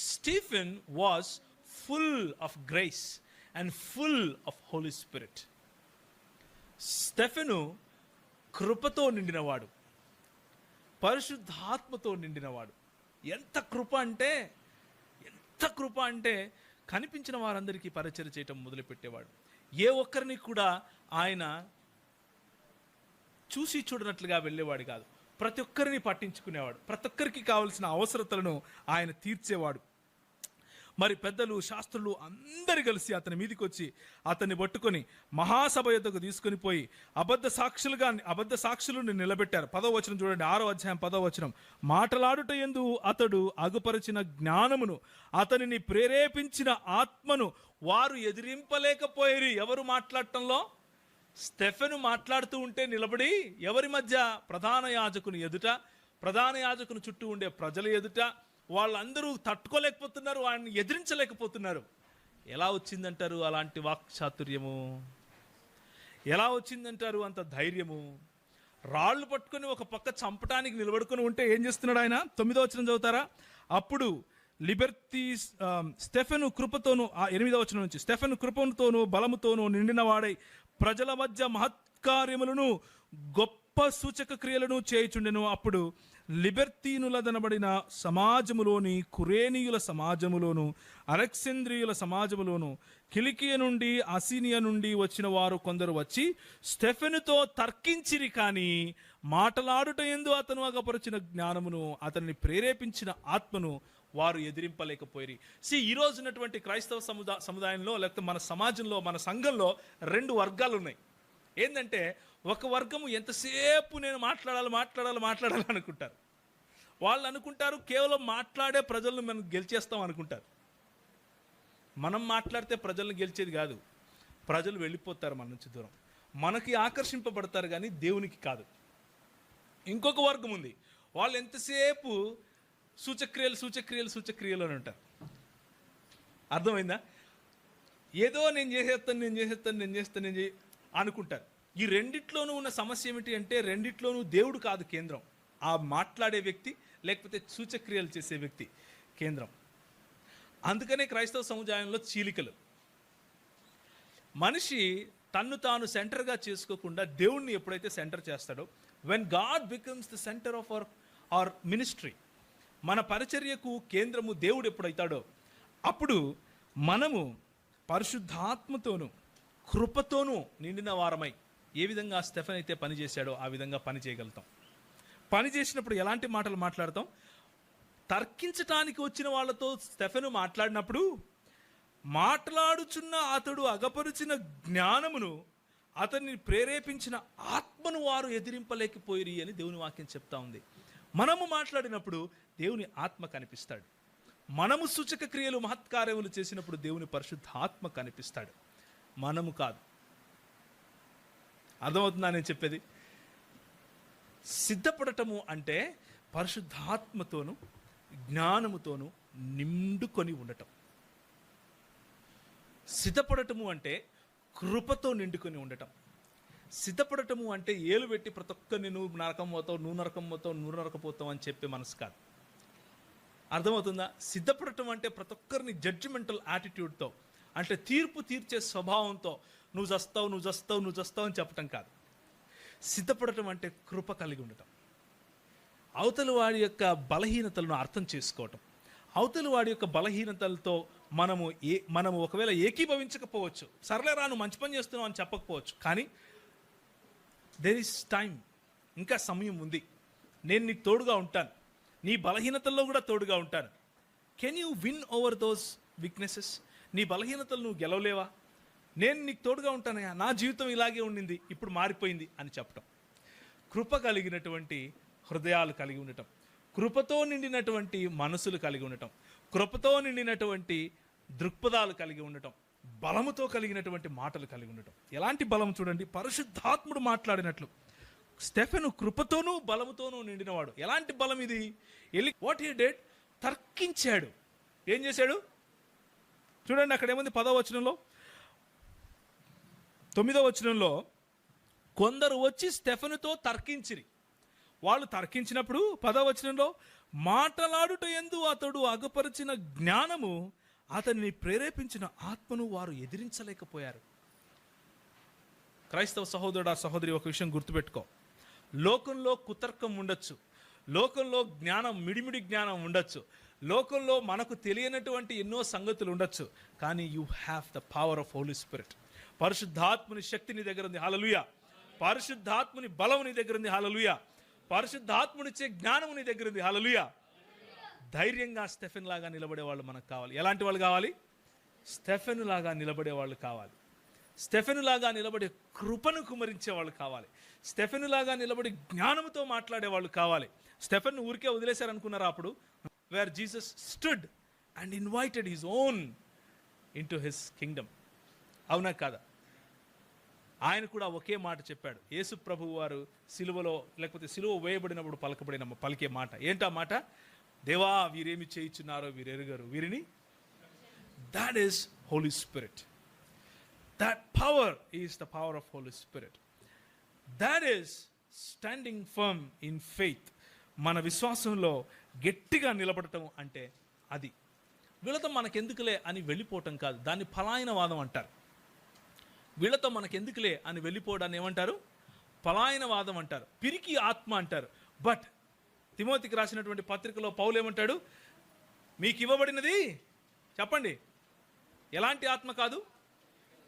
Stephen was full of grace and full of Holi Spirit. Stephen కృపతో నిండినవాడు, పరిశుద్ధాత్మతో నిండినవాడు. ఎంత కృప అంటే కనిపించిన వారందరికీ పరిచయం చేయటం మొదలుపెట్టేవాడు. ఏ ఒక్కరిని కూడా ఆయన చూసి చూడనట్లుగా వెళ్ళేవాడు కాదు. ప్రతి ఒక్కరిని పట్టించుకునేవాడు. ప్రతి ఒక్కరికి కావలసిన అవసరతలను ఆయన తీర్చేవాడు. మరి పెద్దలు, శాస్త్రులు అందరు కలిసి అతని మీదికి వచ్చి అతన్ని పట్టుకొని మహాసభ యొద్దకు తీసుకొని పోయి అబద్ధ సాక్షులను నిలబెట్టారు. 10వ వచనం చూడండి, 6వ అధ్యాయం 10వ వచనం. మాటలాడుట యందు అతడు అగుపరిచిన జ్ఞానమును, అతనిని ప్రేరేపించిన ఆత్మను వారు ఎదిరింపలేకపోయారు. ఎవరు మాట్లాడటంలో? స్టెఫెను మాట్లాడుతూ ఉంటే నిలబడి ఎవరి మధ్య? ప్రధాన యాజకుని ఎదుట, ప్రధాన యాజకుని చుట్టూ ఉండే ప్రజల ఎదుట వాళ్ళందరూ తట్టుకోలేకపోతున్నారు, వాడిని ఎదిరించలేకపోతున్నారు. ఎలా వచ్చిందంటారు అలాంటి వాక్చాతుర్యము? ఎలా వచ్చిందంటారు అంత ధైర్యము? రాళ్ళు పట్టుకొని ఒక పక్క చంపటానికి నిలబడుకొని ఉంటే ఏం చేస్తున్నాడు ఆయన? 9వ వచనం చదువుతారా? అప్పుడు స్టెఫెను కృపతోను, 8వ వచనం నుంచి, స్టెఫెను కృపతోను బలముతోను నిండిన వాడై ప్రజల మధ్య మహత్కార్యములను గొప్ప సూచక క్రియలను చేయుచుండెను. అప్పుడు లిబెర్తీనులదనబడిన సమాజములోని, కురేనీయుల సమాజములోను, అలెక్సాంద్రియుల సమాజములోను, కిలికియ నుండి, అసీనియా నుండి వచ్చిన వారు కొందరు వచ్చి స్టెఫెనుతో తర్కించిరి. కానీ మాటలాడుట యందు అతను అగపరిచిన జ్ఞానమును, అతన్ని ప్రేరేపించిన ఆత్మను వారు ఎదిరింపలేకపోయి. ఈ రోజు ఉన్నటువంటి క్రైస్తవ సముదాయంలో, లేకపోతే మన సమాజంలో, మన సంఘంలో 2 వర్గాలు ఉన్నాయి. ఏంటంటే, ఒక వర్గము ఎంతసేపు నేను మాట్లాడాలి అనుకుంటారు. వాళ్ళు అనుకుంటారు కేవలం మాట్లాడే ప్రజలను మనం గెలిచేస్తాం అనుకుంటారు. మనం మాట్లాడితే ప్రజలను గెలిచేది కాదు, ప్రజలు వెళ్ళిపోతారు మన నుంచి దూరం. మనకి ఆకర్షింపబడతారు కానీ దేవునికి కాదు. ఇంకొక వర్గం ఉంది, వాళ్ళు ఎంతసేపు సూచక్రియలు అని ఉంటారు. అర్థమైందా? ఏదో నేను చేసేస్తాను అనుకుంటారు. ఈ రెండిట్లోనూ ఉన్న సమస్య ఏమిటి అంటే, రెండిట్లోనూ దేవుడు కాదు కేంద్రం, ఆ మాట్లాడే వ్యక్తి లేకపోతే సూచక్రియలు చేసే వ్యక్తి కేంద్రం. అందుకనే క్రైస్తవ సముదాయంలో చీలికలు. మనిషి తన్ను తాను సెంటర్గా చేసుకోకుండా దేవుణ్ణి ఎప్పుడైతే సెంటర్ చేస్తాడో, when God becomes the centre of our ministry, మన పరిచర్యకు కేంద్రము దేవుడు ఎప్పుడైతాడో, అప్పుడు మనము పరిశుద్ధాత్మతోనూ కృపతోనూ నిండిన వారమై ఏ విధంగా స్టెఫెన్ అయితే పని చేశాడో ఆ విధంగా పని చేయగలుగుతాం. పని చేసినప్పుడు ఎలాంటి మాటలు మాట్లాడతాం? తర్కించటానికి వచ్చిన వాళ్ళతో స్టెఫెను మాట్లాడినప్పుడు, మాట్లాడుచున్న అతడు అగపరిచిన జ్ఞానమును, అతన్ని ప్రేరేపించిన ఆత్మను వారు ఎదిరింపలేకపోయిరి అని దేవుని వాక్యం చెప్తా ఉంది. మనము మాట్లాడినప్పుడు దేవుని ఆత్మ కనిపిస్తాడు. మనము సూచక క్రియలు, మహత్కార్యములు చేసినప్పుడు దేవుని పరిశుద్ధాత్మ కనిపిస్తాడు, మనము కాదు. అర్థమవుతుందా నేను చెప్పేది? సిద్ధపడటము అంటే పరిశుద్ధాత్మతోనూ జ్ఞానముతోనూ నిండుకొని ఉండటం. సిద్ధపడటము అంటే కృపతో నిండుకొని ఉండటం. సిద్ధపడటము అంటే ఏలు పెట్టి ప్రతి ఒక్కరిని నువ్వు నరకం పోతావు అని చెప్పే మనసు కాదు. అర్థమవుతుందా? సిద్ధపడటం అంటే ప్రతి ఒక్కరిని జడ్జిమెంటల్ యాటిట్యూడ్తో, అంటే తీర్పు తీర్చే స్వభావంతో నువ్వు చస్తావు అని చెప్పటం కాదు. సిద్ధపడటం అంటే కృప కలిగి ఉండటం, అవతలి వాడి యొక్క బలహీనతలను అర్థం చేసుకోవటం, అవతలి వాడి యొక్క బలహీనతలతో మనము ఒకవేళ ఏకీభవించకపోవచ్చు, సర్లేరా నువ్వు మంచి పని చేస్తున్నావు అని చెప్పకపోవచ్చు, కానీ దేర్ ఈస్ టైం, ఇంకా సమయం ఉంది, నేను నీకు తోడుగా ఉంటాను, నీ బలహీనతల్లో కూడా తోడుగా ఉంటాను. Can you win over those weaknesses? నీ బలహీనతలు నువ్వు గెలవలేవా? నేను నీకు తోడుగా ఉంటానయ్యా, నా జీవితం ఇలాగే ఉండింది, ఇప్పుడు మారిపోయింది అని చెప్పటం. కృప కలిగినటువంటి హృదయాలు కలిగి ఉండటం, కృపతో నిండినటువంటి మనసులు కలిగి ఉండటం, కృపతో నిండినటువంటి దృక్పథాలు కలిగి ఉండటం, బలముతో కలిగినటువంటి మాటలు కలిగి ఉండటం. ఎలాంటి బలం చూడండి, పరిశుద్ధాత్ముడు మాట్లాడినట్లు. స్టెఫెను కృపతోనూ బలముతోనూ నిండినవాడు. ఎలాంటి బలం ఇది? What he did? తర్కించాడు. ఏం చేశాడు చూడండి, అక్కడ ఏముంది? 10వ వచనంలో, 9వ వచనంలో, కొందరు వచ్చి స్టెఫెనుతో తర్కించిరి. వాళ్ళు తర్కించినప్పుడు 10వ వచనంలో, మాటలాడుట యందు అతడు అగపరిచిన జ్ఞానము, అతనిని ప్రేరేపించిన ఆత్మను వారు ఎదిరించలేకపోయారు. క్రైస్తవ సహోదరుడా సహోదరి, ఒక విషయం గుర్తుపెట్టుకో. లోకంలో కుతర్కం ఉండొచ్చు, లోకంలో జ్ఞానం, మిడిమిడి జ్ఞానం ఉండొచ్చు, లోకంలో మనకు తెలియనటువంటి ఎన్నో సంగతులు ఉండొచ్చు, కానీ you have the power of Holi spirit. పరిశుద్ధాత్ముని శక్తి నీ దగ్గర ఉంది, హల్లెలూయా. పరిశుద్ధాత్ముని బలం నీ దగ్గర ఉంది, హల్లెలూయా. పరిశుద్ధాత్మునిచ్చే జ్ఞానము నీ దగ్గర ఉంది, హల్లెలూయా. ధైర్యంగా స్టెఫెన్ లాగా నిలబడే వాళ్ళు మనకు కావాలి. ఎలాంటి వాళ్ళు కావాలి? స్టెఫెన్ లాగా నిలబడే వాళ్ళు కావాలి. స్టెఫెను లాగా నిలబడి కృపను కుమరించే వాళ్ళు కావాలి. స్టెఫెను లాగా నిలబడి జ్ఞానంతో మాట్లాడే వాళ్ళు కావాలి. స్టెఫెన్ ఊరికే వదిలేశారనుకున్నారా? అప్పుడు wear Jesus stood and invited his own into his Kingdom. అవునా కాదా? ఆయన కూడా ఒకే మాట చెప్పాడు. యేసు ప్రభువు వారు సిలువలో, లేకపోతే సిలువ వేయబడినప్పుడు పలికే మాట ఏంటా మాట? దేవా, వీరేమి చేయుచున్నారో వీరు ఎరుగరు, వీరిని. That is Holy Spirit. That power is the power of Holy Spirit. That is standing firm in faith. మన విశ్వాసంలో గట్టిగా నిలబడటం అంటే అది. వీళ్ళతో మనకెందుకులే అని వెళ్ళిపోవటం కాదు, దాన్ని పలాయనవాదం అంటారు. వీళ్ళతో మనకెందుకులే అని వెళ్ళిపోవడాన్ని ఏమంటారు? పలాయనవాదం అంటారు, పిరికి ఆత్మ అంటారు. బట్ తిమోతికి రాసినటువంటి పత్రికలో పౌలు ఏమంటాడు? మీకు ఇవ్వబడినది, చెప్పండి, ఎలాంటి ఆత్మ కాదు?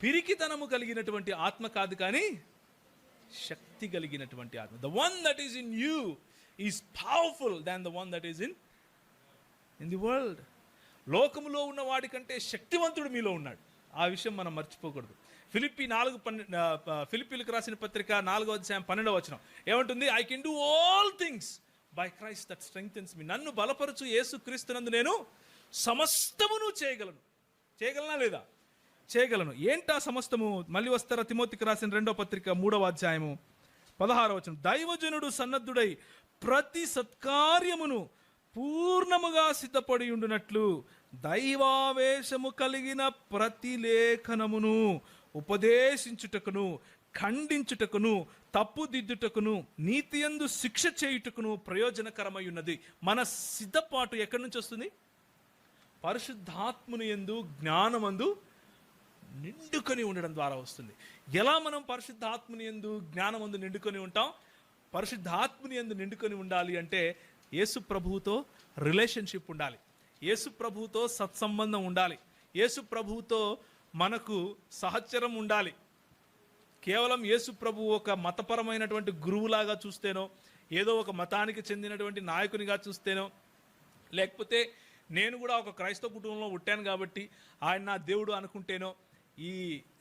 పిరికితనము కలిగినటువంటి ఆత్మ కాదు, కానీ శక్తి కలిగినటువంటి ఆత్మ. The one that is in you is powerful than the one that is in the world. లోకములో ఉన్న వాడి కంటే శక్తివంతుడు మీలో ఉన్నాడు. ఆ విషయం మనం మర్చిపోకూడదు. ఫిలిప్పీలకు రాసిన పత్రిక 4:12 ఏమంటుంది? I can do all things by Christ that strengthens me. నన్ను బలపరచు యేసు క్రీస్తునందు నేను సమస్తమును చేయగలను. చేయగలనా లేదా? చేయగలను. ఏంటా సమస్తము? మళ్ళీ వస్తారా? తిమోతికి రాసిన 2వ పత్రిక 3:16 దైవజనుడు సన్నద్ధుడై ప్రతి సత్కార్యమును పూర్ణముగా సిద్ధపడి ఉండునట్లు దైవావేశము కలిగిన ప్రతి లేఖనమును ఉపదేశించుటకును, ఖండించుటకును, తప్పుదిద్దుటకును, నీతియందు శిక్ష చేయుటకును ప్రయోజనకరమై ఉన్నది. మన సిద్ధపాటు ఎక్కడి నుంచి వస్తుంది? పరిశుద్ధాత్ముని యందు, జ్ఞానమందు నిండుకొని ఉండడం ద్వారా వస్తుంది. ఎలా మనం పరిశుద్ధాత్ముని యందు, జ్ఞానమందు నిండుకొని ఉంటాం? పరిశుద్ధాత్ముని యందు నిండుకొని ఉండాలి అంటే యేసు ప్రభువుతో రిలేషన్షిప్ ఉండాలి, యేసు ప్రభువుతో సత్సంబంధం ఉండాలి, యేసు ప్రభువుతో మనకు సహచరం ఉండాలి. కేవలం యేసు ప్రభువు ఒక మతపరమైనటువంటి గురువులాగా చూస్తేనో, ఏదో ఒక మతానికి చెందినటువంటి నాయకునిగా చూస్తేనో, లేకపోతే నేను కూడా ఒక క్రైస్తవ కుటుంబంలో పుట్టాను కాబట్టి ఆయన నా దేవుడు అనుకుంటేనో ఈ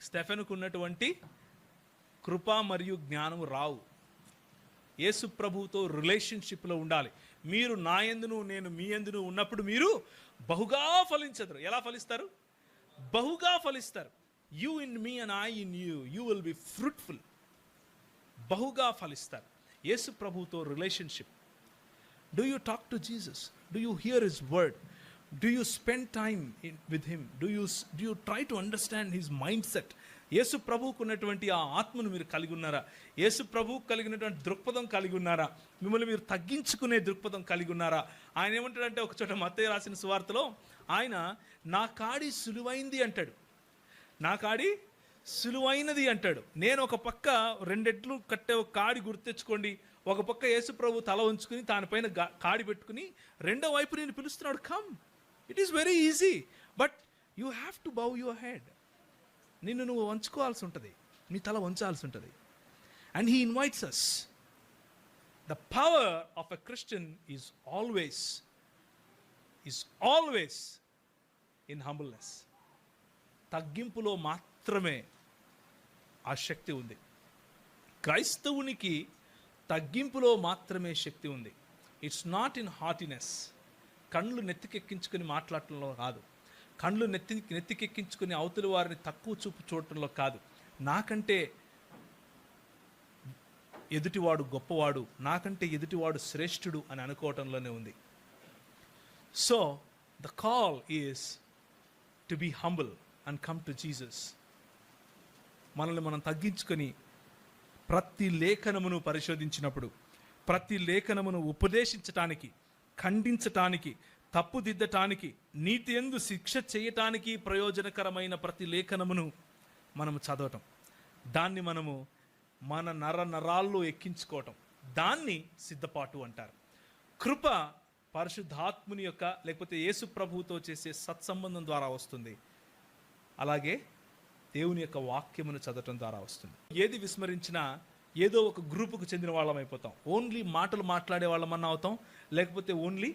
స్టెఫెనుకు ఉన్నటువంటి కృప మరియు జ్ఞానము రావు. యేసు ప్రభువుతో రిలేషన్షిప్లో ఉండాలి. మీరు నా యందును, నేను మీ యందును ఉన్నప్పుడు మీరు బహుగా ఫలించదురు. ఎలా ఫలిస్తారు? బహుగా ఫలిస్తారు. You in me and I in you, you will be fruitful. బహుగా ఫలిస్తారు. యేసు ప్రభువుతో relationship. Do you talk to Jesus? Do you hear his word? Do you spend time with him? Do you try to understand his mindset? యేసు ప్రభువుకు ఉన్నటువంటి ఆ ఆత్మను మీరు కలిగి ఉన్నారా? యేసు ప్రభువుకు కలిగినటువంటి దృక్పథం కలిగి ఉన్నారా? మిమ్మల్ని మీరు తగ్గించుకునే దృక్పథం కలిగి ఉన్నారా? ఆయన ఏమంటాడంటే, ఒక చోట మత్తయి రాసిన సువార్తలో ఆయన నా కాడి సులువైంది అంటాడు, నా కాడి సులువైనది అంటాడు. నేను ఒక పక్క 2 ఎడ్లు కట్టే ఒక కాడి గుర్తెచ్చుకోండి, ఒక పక్క యేసు ప్రభు తల ఉంచుకుని దానిపైన కాడి పెట్టుకుని రెండో వైపు నేను పిలుస్తున్నాడు, come. It is very easy, but you have to bow your head. నిన్ను నువ్వు వంచుకోవాల్సి ఉంటుంది, నీ తల వంచాల్సి ఉంటుంది. And he invites us. The power of a Christian is always in humbleness. తగ్గింపులో మాత్రమే ఆ శక్తి ఉంది. క్రైస్తవునికి తగ్గింపులో మాత్రమే శక్తి ఉంది. It's not in haughtiness. కళ్ళు నెత్తికెక్కించుకొని మాట్లాడటంలో కాదు, కళ్ళు నెత్తికెక్కించుకొని అవతలి వారిని తక్కువ చూపు చూడటంలో కాదు, నాకంటే ఎదుటివాడు గొప్పవాడు, నాకంటే ఎదుటివాడు శ్రేష్ఠుడు అని అనుకోవటంలోనే ఉంది. So the call is to be humble and come to Jesus. మనల్ని మనం తగ్గించుకొని ప్రతి లేఖనమును పరిశోధించినప్పుడు, ప్రతి లేఖనమును ఉపదేశించటానికి, ఖండించటానికి, తప్పుదిద్దటానికి, నీతి యందు శిక్ష చేయటానికి ప్రయోజనకరమైన ప్రతి లేఖనమును మనము చదవటం, దాన్ని మనము మన నరాల్లో ఎక్కించుకోవటం, దాన్ని సిద్ధపాటు అంటారు. కృప పరిశుద్ధాత్ముని యొక్క లేకపోతే యేసు ప్రభువుతో చేసే సత్సంబంధం ద్వారా వస్తుంది. అలాగే దేవుని యొక్క వాక్యమును చదవటం ద్వారా వస్తుంది. ఏది విస్మరించినా ఏదో ఒక గ్రూపుకు చెందిన వాళ్ళం అయిపోతాం. ఓన్లీ మాటలు మాట్లాడే వాళ్ళమన్నా అవుతాం, లేకపోతే ఓన్లీ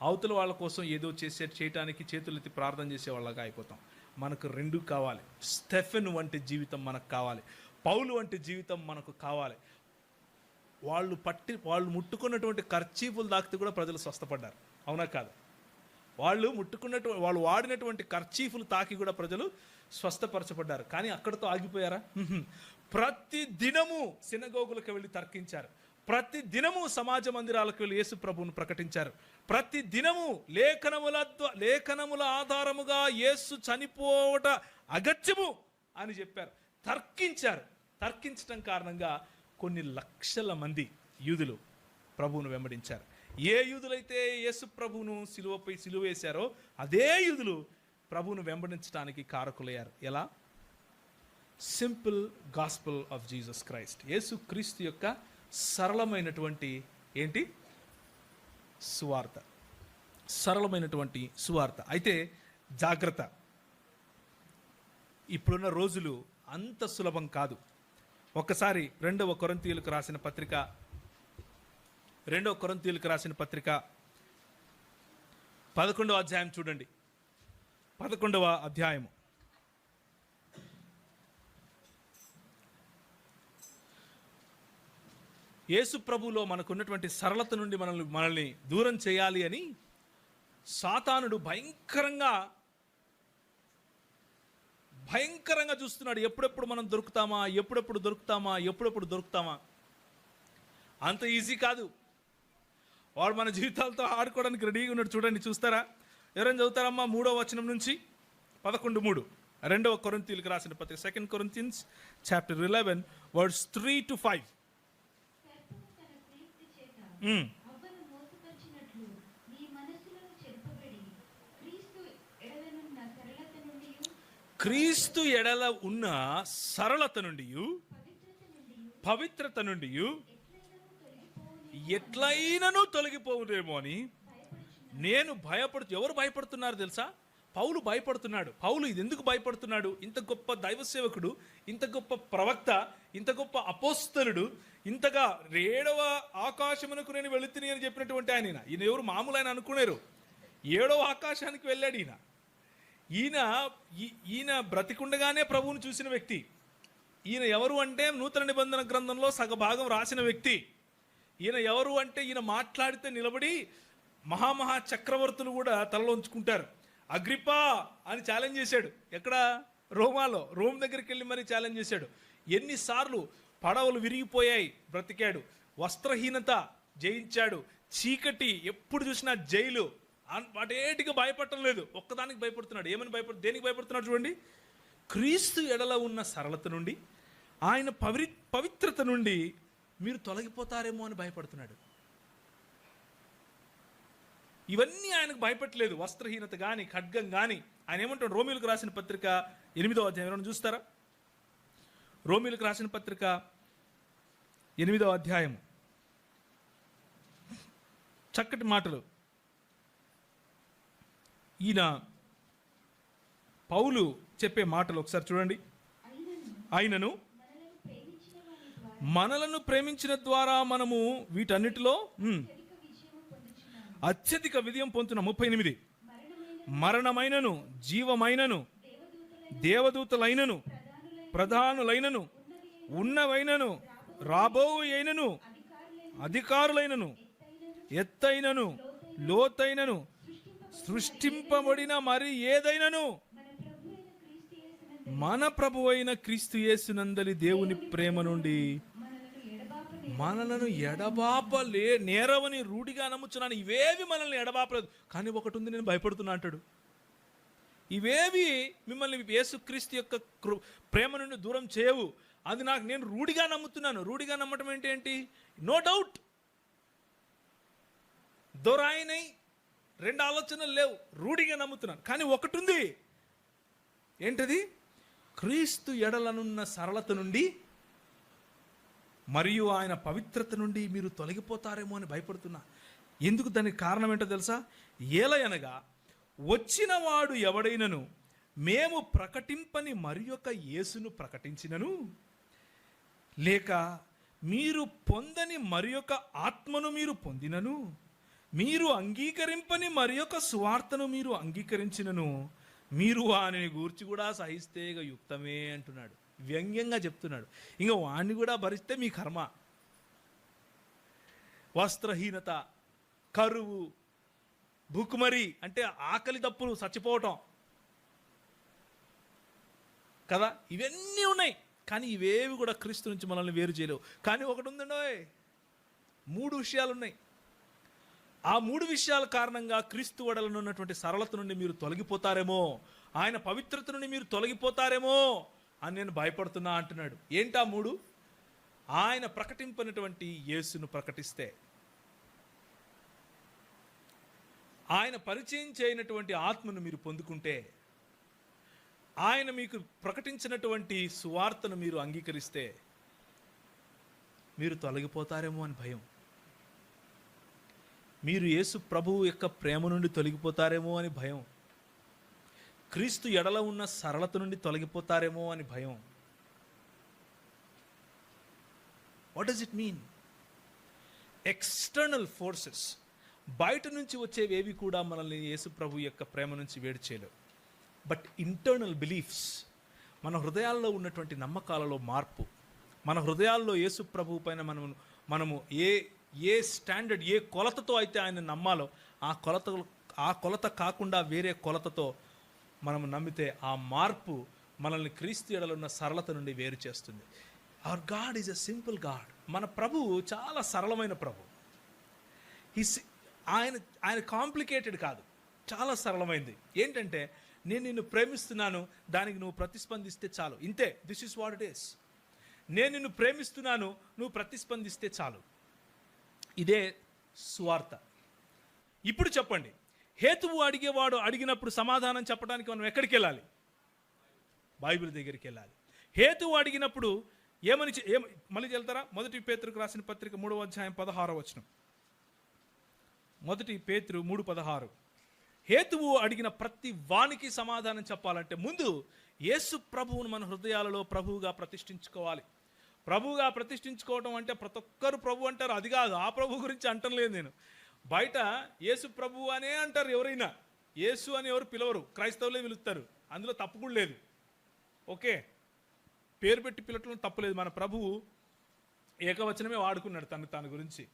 అవతల వాళ్ళ కోసం ఏదో చేయటానికి చేతులెత్తి ప్రార్థన చేసే వాళ్ళగా అయిపోతాం. మనకు రెండు కావాలి. స్టెఫెన్ వంటి జీవితం మనకు కావాలి. పౌలు వంటి జీవితం మనకు కావాలి. వాళ్ళు ముట్టుకున్నటువంటి కర్చీఫులు దాకితే కూడా ప్రజలు స్వస్థపడ్డారు, అవునా కాదు? వాళ్ళు వాడినటువంటి కర్చీఫులు తాకి కూడా ప్రజలు స్వస్థపరచబడ్డారు. కానీ అక్కడితో ఆగిపోయారా? ప్రతి దినము సినగోగులకు వెళ్ళి తర్కించారు. ప్రతి దినము సమాజ మందిరాలకు వెళ్ళి యేసు ప్రభువును ప్రకటించారు. ప్రతి దినము లేఖనముల ఆధారముగా యేసు చనిపోవట అగత్యము అని చెప్పారు. తర్కించటం కారణంగా కొన్ని లక్షల మంది యూదులు ప్రభువును వెంబడించారు. ఏ యూదులైతే యేసు ప్రభువును సిలువ వేశారో అదే యూదులు ప్రభువును వెంబడించడానికి కారకులయ్యారు. ఎలా? Simple gospel of Jesus Christ, Yesu Kristu యొక్క సరళమైనటువంటి సువార్త, సరళమైనటువంటి సువార్త. అయితే జాగ్రత్త, ఇప్పుడున్న రోజులు అంత సులభం కాదు. ఒక్కసారి 2వ కొరింథీయులకు రాసిన పత్రిక 11వ అధ్యాయం చూడండి. 11వ అధ్యాయము యేసు ప్రభువులో మనకున్నటువంటి సరళత నుండి మనల్ని దూరం చేయాలి అని సాతానుడు భయంకరంగా చూస్తున్నాడు. ఎప్పుడెప్పుడు మనం దొరుకుతామా, ఎప్పుడెప్పుడు దొరుకుతామా. అంత ఈజీ కాదు. వాడు మన జీవితాలతో ఆడుకోవడానికి రెడీగా ఉన్నాడు. చూడండి, చూస్తారా? ఎవరైనా చదువుతారమ్మా 3వ వచనం నుంచి 11:3 2వ కొరింథీయులకు రాసిన పత్రిక 2 Corinthians chapter 11 verse 3 to 5. క్రీస్తు ఎడల ఉన్న సరళత నుండి, పవిత్రత నుండి ఎట్లయినను తొలగిపోవునేమో అని నేను ఎవరు భయపడుతున్నారు తెలుసా? పౌలు భయపడుతున్నాడు. పౌలు ఇది ఎందుకు భయపడుతున్నాడు? ఇంత గొప్ప దైవ సేవకుడు, ఇంత గొప్ప ప్రవక్త, ఇంత గొప్ప అపోస్తలుడు, ఇంతగా 7వ ఆకాశమునకు నేను వెళుతుని అని చెప్పినటువంటి ఈయన ఎవరు మామూలు ఆయన అనుకున్నారు? 7వ ఆకాశానికి వెళ్ళాడు ఈయన బ్రతికుండగానే ప్రభువును చూసిన వ్యక్తి. ఈయన ఎవరు అంటే నూతన నిబంధన గ్రంథంలో సగభాగం రాసిన వ్యక్తి. ఈయన ఎవరు అంటే ఈయన మాట్లాడితే నిలబడి మహామహా చక్రవర్తులు కూడా తలలోంచుకుంటారు. అగ్రిపా అని ఛాలెంజ్ చేశాడు. ఎక్కడ? రోమ్ దగ్గరికి వెళ్ళి మరి ఛాలెంజ్ చేశాడు. ఎన్నిసార్లు పడవలు విరిగిపోయాయి, బ్రతికాడు. వస్త్రహీనత జయించాడు. చీకటి, ఎప్పుడు చూసినా జైలు, వాటేటికి భయపడటం లేదు. ఒక్కదానికి భయపడుతున్నాడు. దేనికి భయపడుతున్నాడు చూడండి. క్రీస్తు ఎడల ఉన్న సరళత నుండి, ఆయన పవిత్రత నుండి మీరు తొలగిపోతారేమో అని భయపడుతున్నాడు. ఇవన్నీ ఆయనకు భయపడలేదు. వస్త్రహీనత కానీ, ఖడ్గం కానీ. ఆయన ఏమంటాడు? రోమీయులకు రాసిన పత్రిక 8వ అధ్యాయం ఎవరైనా చూస్తారా? రోమీయులకు రాసిన పత్రిక 8వ అధ్యాయం చక్కటి మాటలు. ఈయన పౌలు చెప్పే మాటలు ఒకసారి చూడండి. ఆయనను మనలను ప్రేమించిన ద్వారా మనము వీటన్నిటిలో అత్యధిక విజయం పొందుతున్న 38 మరణమైనను, జీవమైనను, దేవదూతలైనను, ప్రధానులైనను, ఉన్నవైనను, రాబోయైనను, అధికారులైనను, ఎత్తైనను, లోతైనను, సృష్టింపబడిన మరి ఏదైనను మన ప్రభువైన క్రీస్తు యేసునందలి దేవుని ప్రేమ నుండి మనలను నేరవని రూఢిగా నమ్ముచున్నాను. ఇవేవి మనల్ని ఎడబాపలేదు. కానీ ఒకటి ఉంది, నేను భయపడుతున్నా అంటాడు. ఇవేవి మిమ్మల్ని యేసుక్రీస్తు యొక్క ప్రేమ నుండి దూరం చేయవు. అది నేను రూఢిగా నమ్ముతున్నాను. రూఢిగా నమ్మటం ఏంటి? నో డౌట్ దొరాయినై 2 ఆలోచనలు లేవు, రూఢిగా నమ్ముతున్నాను. కానీ ఒకటి ఉంది, ఏంటది? క్రీస్తు ఎడలనున్న సరళత నుండి మరియు ఆయన పవిత్రత నుండి మీరు తొలగిపోతారేమో అని భయపడుతున్నా. ఎందుకు? దానికి కారణం ఏంటో తెలుసా? ఏలయనగా వచ్చిన వాడు ఎవడైనను మేము ప్రకటింపని మరి యొక్క యేసును ప్రకటించినను, లేక మీరు పొందని మరి యొక్క ఆత్మను మీరు పొందినను, మీరు అంగీకరింపని మరి యొక్క సువార్తను మీరు అంగీకరించినను, మీరు వాని గూర్చి కూడా సహిస్తే యుక్తమే అంటున్నాడు. వ్యంగ్యంగా చెప్తున్నాడు. ఇంకా వాణ్ణి కూడా భరిస్తే మీ కర్మ. వస్త్రహీనత, కరువు, భుకుమరి అంటే ఆకలి దప్పులు, చచ్చిపోవటం కదా, ఇవన్నీ ఉన్నాయి. కానీ ఇవేవి కూడా క్రీస్తు నుంచి మనల్ని వేరు చేయలేవు. కానీ ఒకటి ఉందండో, 3 విషయాలు ఉన్నాయి. ఆ 3 విషయాల కారణంగా క్రీస్తు వడలను ఉన్నటువంటి సరళత నుండి మీరు తొలగిపోతారేమో, ఆయన పవిత్రత నుండి మీరు తొలగిపోతారేమో అని నేను భయపడుతున్నా అంటున్నాడు. ఏంటా 3? ఆయన ప్రకటింపనటువంటి యేసును ప్రకటిస్తే, ఆయన పరిచయం చేయనటువంటి ఆత్మను మీరు పొందుకుంటే, ఆయన మీకు ప్రకటించినటువంటి సువార్తను మీరు అంగీకరిస్తే మీరు తొలగిపోతారేమో అని భయం. మీరు యేసు ప్రభువు యొక్క ప్రేమ నుండి తొలగిపోతారేమో అని భయం. క్రీస్తు ఎడల ఉన్న సరళత నుండి తొలగిపోతారేమో అని భయం. What does it mean? External forces, బయట నుంచి వచ్చేవేవి కూడా మనల్ని యేసు ప్రభు యొక్క ప్రేమ నుంచి వేడి చేయలేవు. బట్ ఇంటర్నల్ బిలీఫ్స్, మన హృదయాల్లో ఉన్నటువంటి నమ్మకాలలో మార్పు, మన హృదయాల్లో యేసు ప్రభు పైన మనము ఏ స్టాండర్డ్, ఏ కొలతతో అయితే ఆయన నమ్మాలో ఆ కొలత కాకుండా వేరే కొలతతో మనము నమ్మితే ఆ మార్పు మనల్ని క్రీస్తు ఎడల ఉన్న సరళత నుండి వేరు చేస్తుంది. Hour God is a simple God. మన ప్రభువు చాలా సరళమైన ప్రభు. ఆయన కాంప్లికేటెడ్ కాదు, చాలా సరళమైంది. ఏంటంటే, నేను నిన్ను ప్రేమిస్తున్నాను, దానికి నువ్వు ప్రతిస్పందిస్తే చాలు, ఇంతే. This is what it is. నేను నిన్ను ప్రేమిస్తున్నాను, నువ్వు ప్రతిస్పందిస్తే చాలు. ఇదే సువార్త. ఇప్పుడు చెప్పండి, హేతువు అడిగేవాడు అడిగినప్పుడు సమాధానం చెప్పడానికి మనం ఎక్కడికి వెళ్ళాలి? బైబిల్ దగ్గరికి వెళ్ళాలి. హేతువు అడిగినప్పుడు మళ్ళీ వెళ్తారా? 1 పేతురుకు రాసిన పత్రిక 3వ అధ్యాయం 16వ వచనం. 1 పేతురు 3:16. హేతువు అడిగిన ప్రతి వానికి సమాధానం చెప్పాలంటే ముందు యేసు ప్రభువును మన హృదయాలలో ప్రభువుగా ప్రతిష్ఠించుకోవాలి. ప్రభువుగా ప్రతిష్ఠించుకోవడం అంటే ప్రతి ఒక్కరు ప్రభు అంటారు, అది కాదు. ఆ ప్రభు గురించి అంటం లేదు నేను. బయట యేసు ప్రభు అనే అంటారు ఎవరైనా. యేసు అని ఎవరు పిలవరు, క్రైస్తవులే పిలుస్తారు. అందులో తప్పు కూడా లేదు. ఓకే, పేరు పెట్టి పిలవటం తప్పులేదు. మన ప్రభువు ఏకవచనమే వాడుకున్నాడు తన గురించి.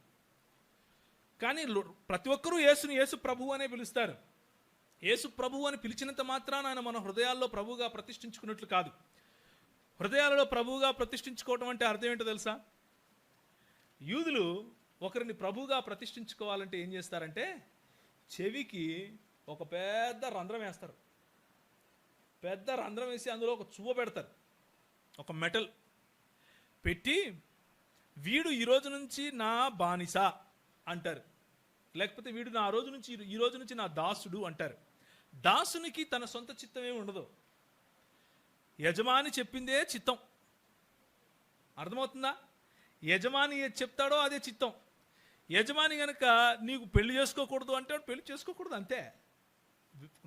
కానీ ప్రతి ఒక్కరూ యేసు ప్రభువు అనే పిలుస్తారు. యేసు ప్రభువు అని పిలిచినంత మాత్రాన ఆయన మన హృదయాల్లో ప్రభువుగా ప్రతిష్ఠించుకున్నట్లు కాదు. హృదయాలలో ప్రభువుగా ప్రతిష్ఠించుకోవటం అంటే అర్థం ఏంటో తెలుసా? యూదులు ఒకరిని ప్రభువుగా ప్రతిష్ఠించుకోవాలంటే ఏం చేస్తారంటే, చెవికి ఒక పెద్ద రంధ్రం వేస్తారు. పెద్ద రంధ్రం వేసి అందులో ఒక చువ్వ పెడతారు, ఒక మెటల్ పెట్టి, వీడు ఈ రోజు నుంచి నా బానిస అంటారు. లేకపోతే వీడు ఈ రోజు నుంచి నా దాసుడు అంటారు. దాసునికి తన సొంత చిత్తం ఏమి ఉండదు. యజమాని చెప్పిందే చిత్తం. అర్థమవుతుందా? యజమాని ఏది చెప్తాడో అదే చిత్తం. యజమాని కనుక నీకు పెళ్లి చేసుకోకూడదు అంటే పెళ్లి చేసుకోకూడదు, అంతే.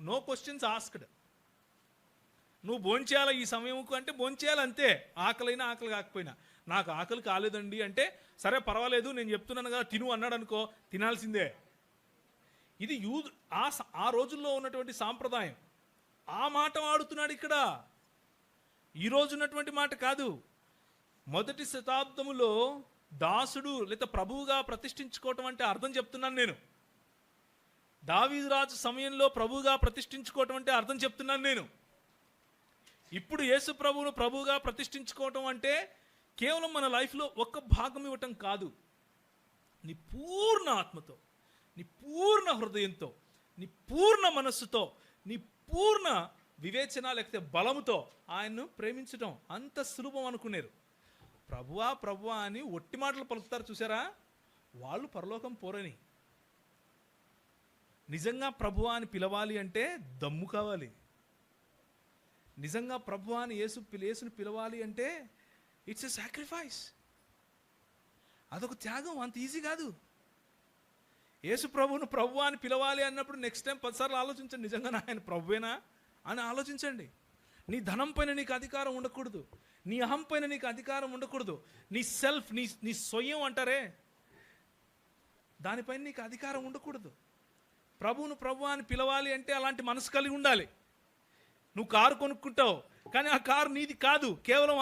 No questions asked. నువ్వు భోంచేయాలా ఈ సమయంకు అంటే భోంచేయాలి, అంతే. ఆకలైనా ఆకలి కాకపోయినా, నాకు ఆకలి కాలేదండి అంటే సరే పర్వాలేదు, నేను చెప్తున్నాను కదా తిను అన్నాడు అనుకో, తినాల్సిందే. ఇది ఆ రోజుల్లో ఉన్నటువంటి సాంప్రదాయం. ఆ మాట వాడుతున్నాడు ఇక్కడ. ఈ రోజు ఉన్నటువంటి మాట కాదు. 1వ శతాబ్దములో దాసుడు లేదా ప్రభువుగా ప్రతిష్ఠించుకోవటం అంటే అర్థం చెప్తున్నాను నేను. దావీదు రాజు సమయంలో ప్రభువుగా ప్రతిష్ఠించుకోవటం అంటే అర్థం చెప్తున్నాను నేను. ఇప్పుడు యేసు ప్రభువును ప్రభువుగా ప్రతిష్ఠించుకోవటం అంటే కేవలం మన లైఫ్లో ఒక్క భాగం ఇవ్వటం కాదు. నీ పూర్ణ ఆత్మతో, నీ పూర్ణ హృదయంతో, నీ పూర్ణ మనస్సుతో, నీ పూర్ణ వివేచన లేకపోతే బలముతో ఆయన్ను ప్రేమించటం అంత సులభం అనుకునేరు. ప్రభువా ప్రభువా అని ఒట్టి మాటలు పలుకుతారు చూసారా, వాళ్ళు పరలోకం పోరని. నిజంగా ప్రభువా అని పిలవాలి అంటే దమ్ము కావాలి. నిజంగా ప్రభువా అని యేసుని పిలవాలి అంటే ఇట్స్ ఎ సాక్రిఫైస్. అదొక త్యాగం, అంత ఈజీ కాదు. యేసు ప్రభువును ప్రభువా అని పిలవాలి అన్నప్పుడు నెక్స్ట్ టైం 10 సార్లు ఆలోచించండి, నిజంగా ఆయన ప్రభువేనా అని ఆలోచించండి. నీ ధనం పైన నీకు అధికారం ఉండకూడదు, నీ అహం పైన నీకు అధికారం ఉండకూడదు, నీ సెల్ఫ్, నీ స్వయం అంటారే దానిపైన నీకు అధికారం ఉండకూడదు. ప్రభువును ప్రభువా అని పిలవాలి అంటే అలాంటి మనసు కలిగి ఉండాలి. నువ్వు కారు కొనుక్కుంటావు కానీ ఆ కారు నీది కాదు, కేవలం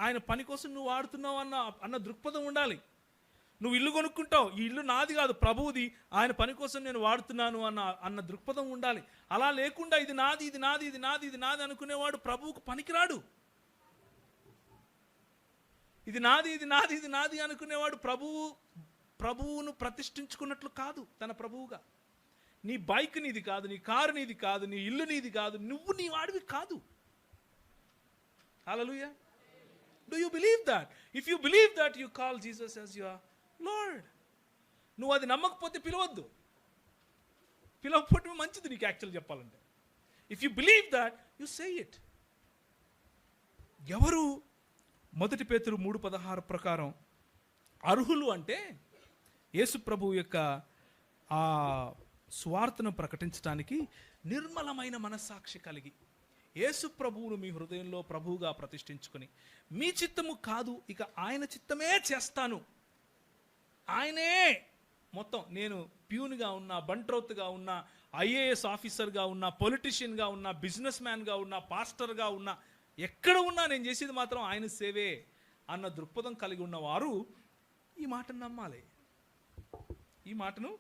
ఆయన పని కోసం నువ్వు వాడుతున్నావు అన్న దృక్పథం ఉండాలి. నువ్వు ఇల్లు కొనుక్కుంటావు, ఈ ఇల్లు నాది కాదు, ప్రభువుది, ఆయన పని కోసం నేను వాడుతున్నాను అన్న దృక్పథం ఉండాలి. అలా లేకుండా ఇది నాది, ఇది నాది, ఇది నాది, ఇది నాది అనుకునేవాడు ప్రభువుకు పనికిరాడు. ఇది నాది, ఇది నాది, ఇది నాది అనుకునేవాడు ప్రభువును ప్రతిష్ఠించుకున్నట్లు కాదు తన ప్రభువుగా. నీ బైక్ నీది కాదు, నీ కారు నీది కాదు, నీ ఇల్లు నీది కాదు, నువ్వు నీ వాడివి కాదు. హల్లెలూయా. Do you believe that? If you believe that, you call Jesus as your Lord. నువ్వు అది నమ్మకపోతే పిలవద్దు, పిలవకపోవటం మంచిది నీకు యాక్చువల్ చెప్పాలంటే. If you believe that, you say it. ఎవరు 1 పేతురు 3:16 ప్రకారం అర్హులు అంటే యేసు ప్రభువు యొక్క ఆ సువార్తను ప్రకటించడానికి నిర్మలమైన మనస్సాక్షి కలిగి యేసు ప్రభువును మీ హృదయంలో ప్రభువుగా ప్రతిష్ఠించుకొని, మీ చిత్తము కాదు ఇక ఆయన చిత్తమే చేస్తాను, ఆయనే మొత్తం, నేను ప్యూన్గా ఉన్నా, బంట్రౌత్గా ఉన్నా, ఐఏఎస్ ఆఫీసర్గా ఉన్నా, పొలిటీషియన్గా ఉన్నా, బిజినెస్ మ్యాన్గా ఉన్నా, పాస్టర్గా ఉన్నా, ఎక్కడ ఉన్నా నేను చేసేది మాత్రం ఆయన సేవే అన్న దృక్పథం కలిగి ఉన్నవారు ఈ మాటను నమ్మాలి. ఈ మాటను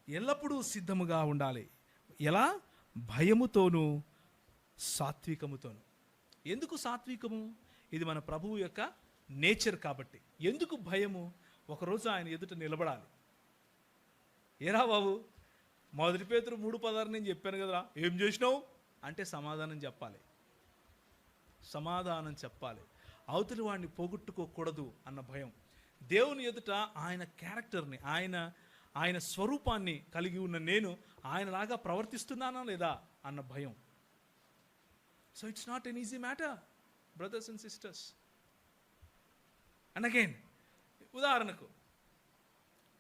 ఎల్లప్పుడూ సిద్ధముగా ఉండాలి. ఎలా? భయముతోనూ సాత్వికముతోను. ఎందుకు సాత్వికము? ఇది మన ప్రభువు యొక్క నేచర్ కాబట్టి. ఎందుకు భయము? ఒకరోజు ఆయన ఎదుట నిలబడాలి. ఏరా బాబు, 1 పేతురు 3:16 నేను చెప్పాను కదరా, ఏం చేసినావు అంటే సమాధానం చెప్పాలి. సమాధానం చెప్పాలి. అవతలి వాడిని పోగొట్టుకోకూడదు అన్న భయం. దేవుని ఎదుట ఆయన క్యారెక్టర్ని, ఆయన స్వరూపాన్ని కలిగి ఉన్న నేను ఆయనలాగా ప్రవర్తిస్తున్నానా లేదా అన్న భయం. So it's not an easy matter brothers and sisters. And again, ఉదాహరణకు,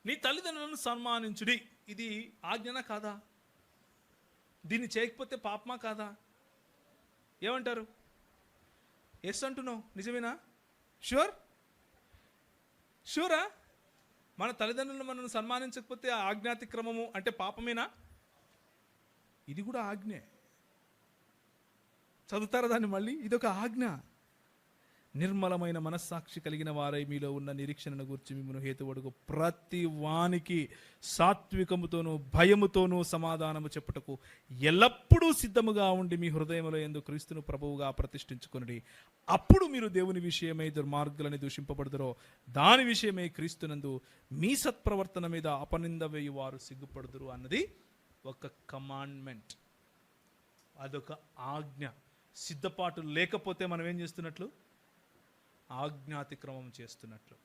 నీ తల్లిదండ్రులను సన్మానించుడి, ఇది ఆజ్ఞనా కాదా? దీన్ని చేయకపోతే పాపమా కాదా? ఏమంటారు? ఎస్ అంటున్నావు, నిజమేనా? షూరా? మన తల్లిదండ్రులను మనం సన్మానించకపోతే ఆ ఆజ్ఞాతిక్రమము అంటే పాపమేనా? ఇది కూడా ఆజ్ఞే. చదువుతారా దాన్ని మళ్ళీ? ఇదొక ఆజ్ఞ. నిర్మలమైన మనస్సాక్షి కలిగిన వారై మీలో ఉన్న నిరీక్షణను గురించి మిమ్మల్ని హేతువడుగు ప్రతి వానికి సాత్వికముతోనూ భయముతోనూ సమాధానము చెప్పుటకు ఎల్లప్పుడూ సిద్ధముగా ఉండి మీ హృదయములో యందు క్రీస్తును ప్రభువుగా ప్రతిష్ఠించుకొనుడి. అప్పుడు మీరు దేవుని విషయమై దుర్మార్గులని దూషింపబడుదురో దాని విషయమై క్రీస్తునందు మీ సత్ప్రవర్తన మీద అపనింద వేయి వారు సిగ్గుపడుదురు అన్నది ఒక కమాండ్మెంట్, అదొక ఆజ్ఞ. సిద్ధపాటు లేకపోతే మనం ఏం చేస్తున్నట్లు? ఆజ్ఞాతిక్రమం చేస్తున్నట్లు.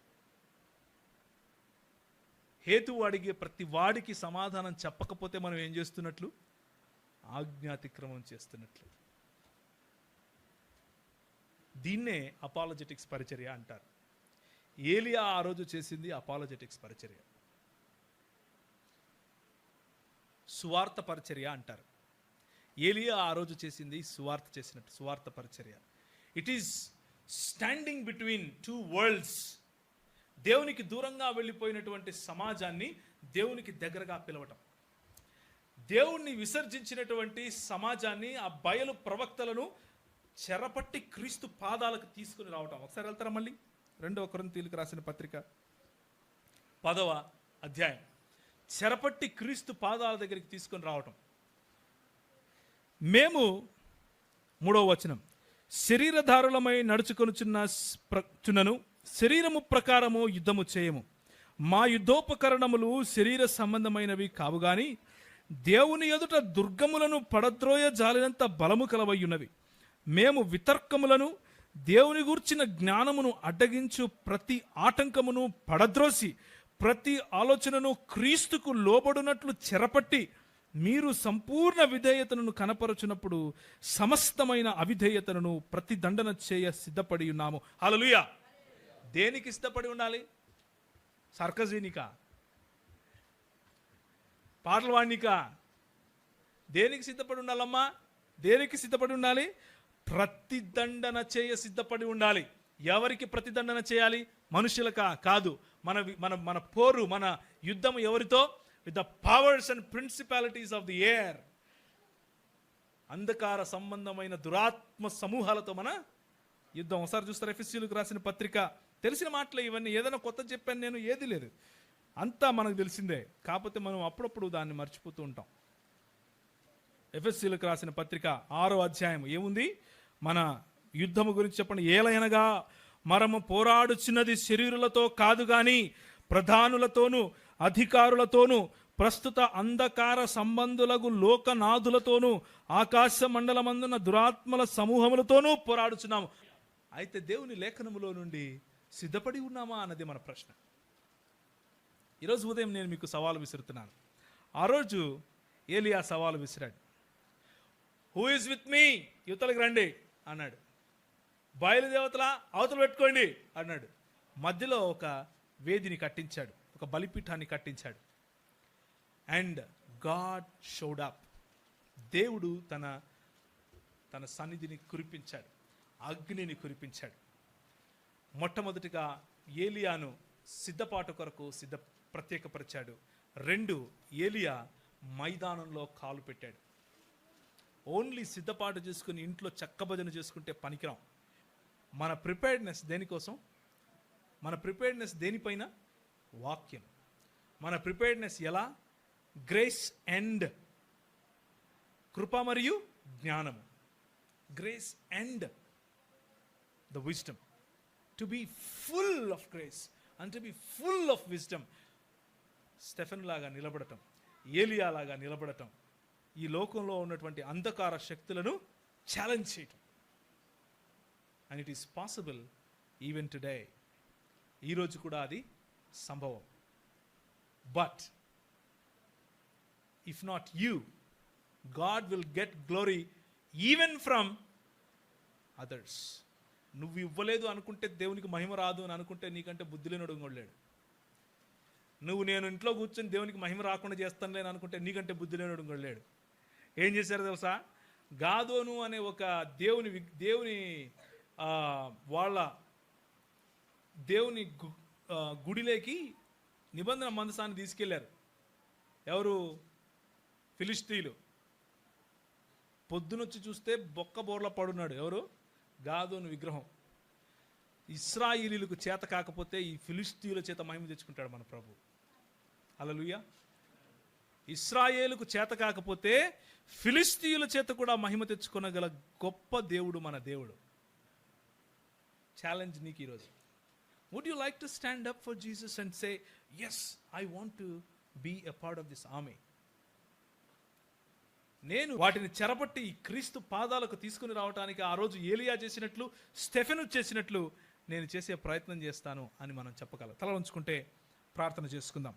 హేతువు అడిగే ప్రతి వాడికి సమాధానం చెప్పకపోతే మనం ఏం చేస్తున్నట్లు? ఆజ్ఞాతిక్రమం చేస్తున్నట్లు. దీన్నే అపాలజెటిక్స్ పరిచర్య అంటారు. ఏలియా ఆ రోజు చేసింది అపాలజెటిక్స్ పరిచర్య, సువార్త పరిచర్య అంటారు. ఏలియా ఆ రోజు చేసింది సువార్త చేసినట్టు, సువార్త పరిచర్య. It is standing between 2 world's. దేవునికి దూరంగా వెళ్ళిపోయినటువంటి సమాజాన్ని దేవునికి దగ్గరగా పిలవటం, దేవుణ్ణి విసర్జించినటువంటి సమాజాన్ని, ఆ బయలు ప్రవక్తలను చెరపట్టి క్రీస్తు పాదాలకు తీసుకుని రావటం. ఒకసారి వెళ్తారా మళ్ళీ? 2 కొరింథీయులకు రాసిన పత్రిక 10వ అధ్యాయం. చెరపట్టి క్రీస్తు పాదాల దగ్గరికి తీసుకొని రావటం. మేము 3వ వచనం, శరీరధారులమై నడుచుకొనుచున్నను శరీరము ప్రకారము యుద్ధము చేయము, మా యుద్ధోపకరణములు శరీర సంబంధమైనవి కావు గాని దేవుని ఎదుట దుర్గములను పడద్రోయ జాలినంత బలము కలవయ్యున్నవి. మేము వితర్కములను దేవుని గూర్చిన జ్ఞానమును అడ్డగించు ప్రతి ఆటంకమును పడద్రోసి ప్రతి ఆలోచనను క్రీస్తుకు లోబడినట్లు చెరపట్టి మీరు సంపూర్ణ విధేయతను కనపరచునప్పుడు సమస్తమైన అవిధేయతను ప్రతిదండన చేయ సిద్ధపడి ఉన్నాము. హల్లెలూయా. దేనికి సిద్ధపడి ఉండాలి? సర్కజీనికా, పాటలు వాడినికా? దేనికి సిద్ధపడి ఉండాలమ్మా? దేనికి సిద్ధపడి ఉండాలి? ప్రతిదండన చేయ సిద్ధపడి ఉండాలి. ఎవరికి ప్రతిదండన చేయాలి? మనుషులకా? కాదు. మన మన మన పోరు, మన యుద్ధం ఎవరితో? With the powers and principalities of the air. అంధకార సంబంధమైన దురాత్మ సమూహాలతో మన యుద్ధం. ఒకసారి చూస్తారు ఎఫెసీయులకు రాసిన పత్రిక. తెలిసిన మాటలే ఇవన్నీ, ఏదైనా కొత్త చెప్పాను నేను, ఏది లేదు, అంతా మనకు తెలిసిందే. కాకపోతే మనం అప్పుడప్పుడు దాన్ని మర్చిపోతూ ఉంటాం. ఎఫెసీయులకు రాసిన పత్రిక 6వ అధ్యాయం ఏముంది? మన యుద్ధము గురించి చెప్పండి. ఏలయనగా మనము పోరాడుచున్నది శరీరులతో కాదు గాని ప్రధానులతోనూ అధికారులతోనూ ప్రస్తుత అంధకార సంబంధులకు లోకనాథులతోనూ ఆకాశ మండలమందున దురాత్మల సమూహములతోనూ పోరాడుచున్నాము. అయితే దేవుని లేఖనములో నుండి సిద్ధపడి ఉన్నామా అన్నది మన ప్రశ్న. ఈరోజు ఉదయం నేను మీకు సవాలు విసురుతున్నాను. ఆ రోజు ఏలియా సవాలు విసిరాడు. Who is with me? యువతలకు రండి అన్నాడు. బయలుదేవతల అవతల పెట్టుకోండి అన్నాడు. మధ్యలో ఒక వేదిని కట్టించాడు, ఒక బలిపీఠాన్ని కట్టించాడు. And God showed up. దేవుడు తన సన్నిధిని కురిపించాడు, అగ్నిని కురిపించాడు. మొట్టమొదటిగా ఏలియాను సిద్ధపాటు కొరకు ప్రత్యేకపరిచాడు. 2, ఏలియా మైదానంలో కాలు పెట్టాడు. ఓన్లీ సిద్ధపాటు చేసుకుని ఇంట్లో చక్కభజన చేసుకుంటే పనికిరాం. మన ప్రిపేర్డ్నెస్ దేనికోసం? మన ప్రిపేర్డ్నెస్ దేనిపైన? వాక్యం. మన ప్రిపేర్డ్నెస్ ఎలా? గ్రేస్ అండ్ కృప మరియు జ్ఞానము. Grace and the wisdom. To be full of grace and to be full of wisdom. Stephen లాగా నిలబడటం, ఏలియా లాగా నిలబడటం, ఈ లోకంలో ఉన్నటువంటి అంధకార శక్తులను ఛాలెంజ్ చేయటం. And it is possible even today. ఈరోజు కూడా అది సంభవం. But if not you, God will get glory even from others. నువ్వు ఇవ్వలేదు అనుకుంటే దేవునికి మహిమ రాదు అని అనుకుంటే నీకంటే బుద్ధి లేనోడు ఇంకోలేడు. నువ్వు నేను ఇంట్లో కూర్చొని దేవునికి మహిమ రాకుండా చేస్తాను లేని అనుకుంటే నీకంటే బుద్ధి లేనోడు ఇంకోలేడు. ఏం చేశారు తెలుసా? గాదోను అనే ఒక దేవుని వాళ్ళ దేవుని గుడిలోకి నిబంధన మందసాన్ని తీసుకెళ్లారు. ఎవరు? ఫిలిష్తీయులు. పొద్దునొచ్చి చూస్తే బొక్క బోర్లా పడున్నాడు. ఎవరు? గాదోను విగ్రహం. ఇశ్రాయేలీలకు చేత కాకపోతే ఈ ఫిలిష్తీయుల చేత మహిమ తెచ్చుకుంటాడు మన ప్రభు. హల్లెలూయా. ఇశ్రాయేలుకు చేత కాకపోతే ఫిలిష్తీయుల చేత కూడా మహిమ తెచ్చుకొనగల గొప్ప దేవుడు మన దేవుడు. ఛాలెంజ్ నీకు ఈరోజు. Would you like to stand up for Jesus and say, yes, I want to be a part of this army. నేను వాటిని చెరపట్టి క్రీస్తు పాదాలకు తీసుకుని రావడానికి ఆ రోజు ఏలియా చేసినట్లు, స్టెఫెను చేసినట్లు నేను చేసే ప్రయత్నం చేస్తాను అని మనం చెప్పగలం. తల ఉంచుకుంటే ప్రార్థన చేసుకుందాం.